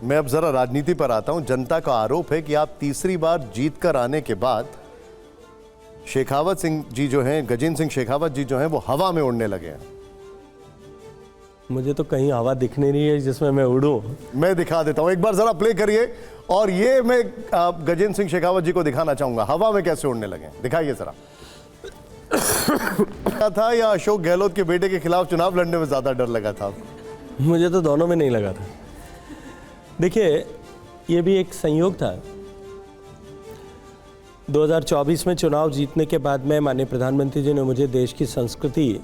मैं अब जरा राजनीति पर आता हूं। जनता का आरोप है कि आप तीसरी बार जीत कर आने के बाद शेखावत सिंह जी जो हैं, गजेंद्र सिंह शेखावत जी जो हैं, वो हवा में उड़ने लगे हैं। मुझे तो कहीं हवा दिखने नहीं है जिसमें मैं उड़ूं। मैं दिखा देता हूं, एक बार जरा प्ले करिए। और ये मैं गजेंद्र सिंह शेखावत जी को दिखाना चाहूंगा हवा में कैसे उड़ने लगे। दिखाइए जरा। था या अशोक गहलोत के बेटे के खिलाफ चुनाव लड़ने में ज्यादा डर लगा था? मुझे तो दोनों में नहीं लगा था। देखिए, ये भी एक संयोग था। 2024 में चुनाव जीतने के बाद में माननीय प्रधानमंत्री जी ने मुझे देश की संस्कृति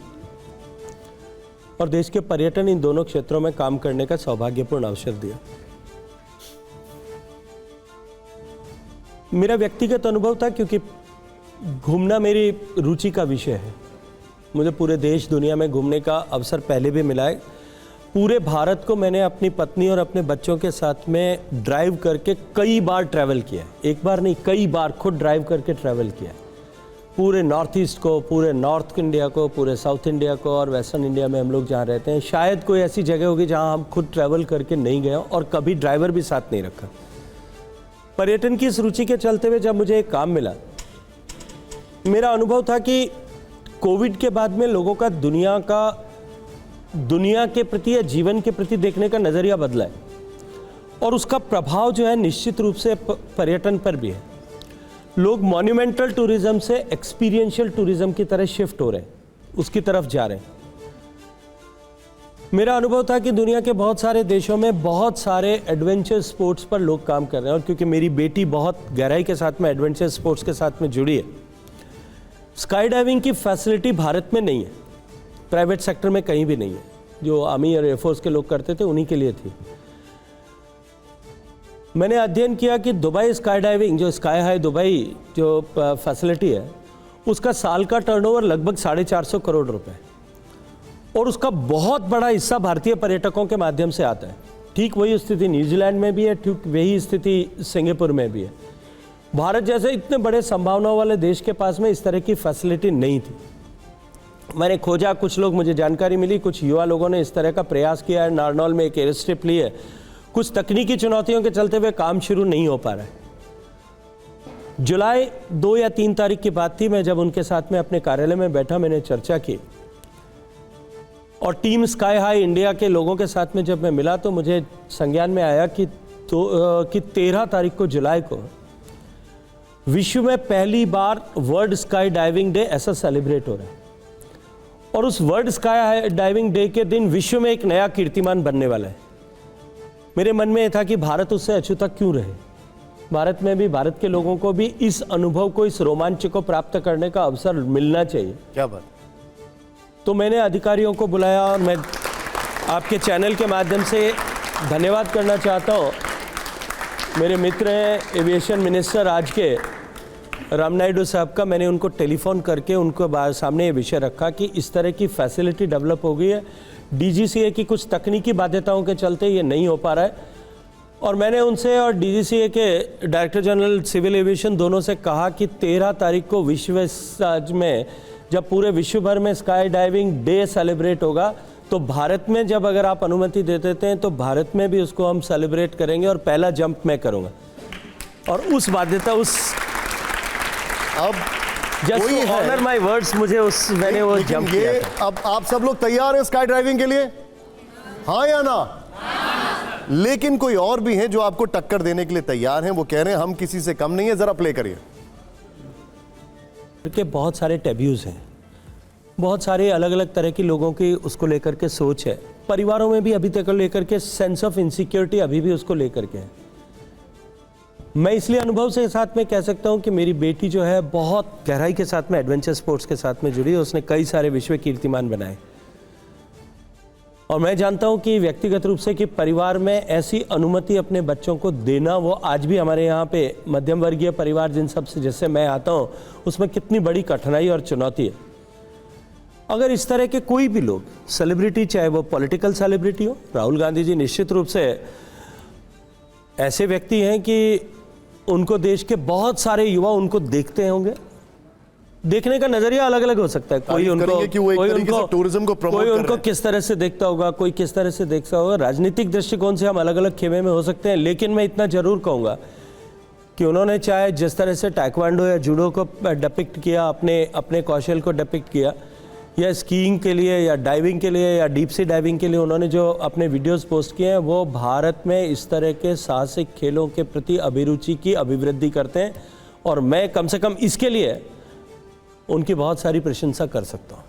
और देश के पर्यटन, इन दोनों क्षेत्रों में काम करने का सौभाग्यपूर्ण अवसर दिया। मेरा व्यक्तिगत अनुभव था, क्योंकि घूमना मेरी रुचि का विषय है। मुझे पूरे देश दुनिया में घूमने का अवसर पहले भी मिला है। पूरे भारत को मैंने अपनी पत्नी और अपने बच्चों के साथ में ड्राइव करके कई बार ट्रैवल किया है। एक बार नहीं, कई बार खुद ड्राइव करके ट्रैवल किया है। पूरे नॉर्थ ईस्ट को, पूरे नॉर्थ इंडिया को, पूरे साउथ इंडिया को और वेस्टर्न इंडिया में हम लोग जहाँ रहते हैं, शायद कोई ऐसी जगह होगी जहाँ हम खुद ट्रैवल करके नहीं गए और कभी ड्राइवर भी साथ नहीं रखा। पर्यटन की इस रुचि के चलते हुए जब मुझे एक काम मिला, मेरा अनुभव था कि कोविड के बाद में लोगों का दुनिया के प्रति या जीवन के प्रति देखने का नज़रिया बदला है, और उसका प्रभाव जो है निश्चित रूप से पर्यटन पर भी है। लोग मॉन्यूमेंटल टूरिज्म से एक्सपीरियंशियल टूरिज्म की तरह शिफ्ट हो रहे हैं, उसकी तरफ जा रहे हैं। मेरा अनुभव था कि दुनिया के बहुत सारे देशों में बहुत सारे एडवेंचर स्पोर्ट्स पर लोग काम कर रहे हैं, और क्योंकि मेरी बेटी बहुत गहराई के साथ में एडवेंचर स्पोर्ट्स के साथ में जुड़ी है, स्काई डाइविंग की फैसिलिटी भारत में नहीं है, प्राइवेट सेक्टर में कहीं भी नहीं है। जो आर्मी और एयरफोर्स के लोग करते थे उन्हीं के लिए थी। मैंने अध्ययन किया कि दुबई स्काई डाइविंग, जो स्काई हाई दुबई जो फैसिलिटी है, उसका साल का टर्नओवर लगभग 450 करोड़ रुपए, और उसका बहुत बड़ा हिस्सा भारतीय पर्यटकों के माध्यम से आता है। ठीक वही स्थिति न्यूजीलैंड में भी है, ठीक वही स्थिति सिंगापुर में भी है। भारत जैसे इतने बड़े संभावनाओं वाले देश के पास में इस तरह की फैसिलिटी नहीं थी। मैंने खोजा, कुछ लोग, मुझे जानकारी मिली, कुछ युवा लोगों ने इस तरह का प्रयास किया है। नारनौल में एक एयर स्ट्रिप ली है। कुछ तकनीकी चुनौतियों के चलते हुए काम शुरू नहीं हो पा रहा है। जुलाई 2 या 3 तारीख की बात थी। मैं जब उनके साथ में अपने कार्यालय में बैठा, मैंने चर्चा की, और टीम स्काई हाई इंडिया के लोगों के साथ में जब मैं मिला तो मुझे संज्ञान में आया कि 13 तारीख को, जुलाई को, विश्व में पहली बार वर्ल्ड स्काई डाइविंग डे ऐसा सेलिब्रेट हो रहा है। और उस वर्ल्ड स्काई डाइविंग डे के दिन विश्व में एक नया कीर्तिमान बनने वाला है। मेरे मन में यह था कि भारत उससे अछूता क्यों रहे। भारत में भी, भारत के लोगों को भी इस अनुभव को, इस रोमांच को प्राप्त करने का अवसर मिलना चाहिए। क्या बात। तो मैंने अधिकारियों को बुलाया, और मैं आपके चैनल के माध्यम से धन्यवाद करना चाहता हूँ। मेरे मित्र हैं एविएशन मिनिस्टर आज के राम नायडू साहब का। मैंने उनको टेलीफोन करके उनको सामने ये विषय रखा कि इस तरह की फैसिलिटी डेवलप हो गई है, डीजीसीए की कुछ तकनीकी बाध्यताओं के चलते ये नहीं हो पा रहा है। और मैंने उनसे और डीजीसीए के डायरेक्टर जनरल सिविल एविएशन दोनों से कहा कि 13 तारीख को विश्व में, जब पूरे विश्व भर में स्काई डाइविंग डे सेलिब्रेट होगा, तो भारत में जब अगर आप अनुमति दे देते हैं तो भारत में भी उसको हम सेलिब्रेट करेंगे, और पहला जंप मैं करूँगा। और उस बाध्यता, उस अब just to honour my words, मुझे उस मैंने वो जंप किया था। अब आप सब लोग तैयार हैं स्काई ड्राइविंग के लिए? हाँ या ना? लेकिन कोई और भी हैं जो आपको टक्कर देने के लिए तैयार हैं। वो कह रहे हैं हम किसी से कम नहीं है। जरा प्ले करिए। के बहुत सारे टैब्यूज हैं, बहुत सारे अलग अलग तरह के लोगों की उसको लेकर के सोच है। परिवारों में भी अभी तक लेकर के सेंस ऑफ इनसिक्योरिटी अभी भी उसको लेकर के है। मैं इसलिए अनुभव से साथ में कह सकता हूं कि मेरी बेटी जो है बहुत गहराई के साथ में एडवेंचर स्पोर्ट्स के साथ में जुड़ी है। उसने कई सारे विश्व कीर्तिमान बनाए, और मैं जानता हूं कि व्यक्तिगत रूप से कि परिवार में ऐसी अनुमति अपने बच्चों को देना, वो आज भी हमारे यहाँ पे मध्यम वर्गीय परिवार जिन सब से जैसे मैं आता हूँ, उसमें कितनी बड़ी कठिनाई और चुनौती है। अगर इस तरह के कोई भी लोग, सेलिब्रिटी, चाहे वो पॉलिटिकल सेलिब्रिटी हो, राहुल गांधी जी निश्चित रूप से ऐसे व्यक्ति हैं कि उनको देश के बहुत सारे युवा उनको देखते होंगे, देखने का नजरिया अलग अलग हो सकता है। कोई तारीफ उनको करेंगे कि वो एक कोई तरीके से उनको टूरिज्म को प्रमोट कोई कर उनको रहे हैं। किस तरह से देखता होगा, कोई किस तरह से देखता होगा। राजनीतिक दृष्टिकोण से हम अलग अलग खेमे में हो सकते हैं, लेकिन मैं इतना जरूर कहूँगा कि उन्होंने चाहे जिस तरह से टाइक्वांडो या जूडो को डिपिक्ट किया, अपने कौशल को डिपिक्ट किया, या स्कीइंग के लिए या डाइविंग के लिए या डीप सी डाइविंग के लिए उन्होंने जो अपने वीडियोस पोस्ट किए हैं, वो भारत में इस तरह के साहसिक खेलों के प्रति अभिरुचि की अभिवृद्धि करते हैं। और मैं कम से कम इसके लिए उनकी बहुत सारी प्रशंसा कर सकता हूँ।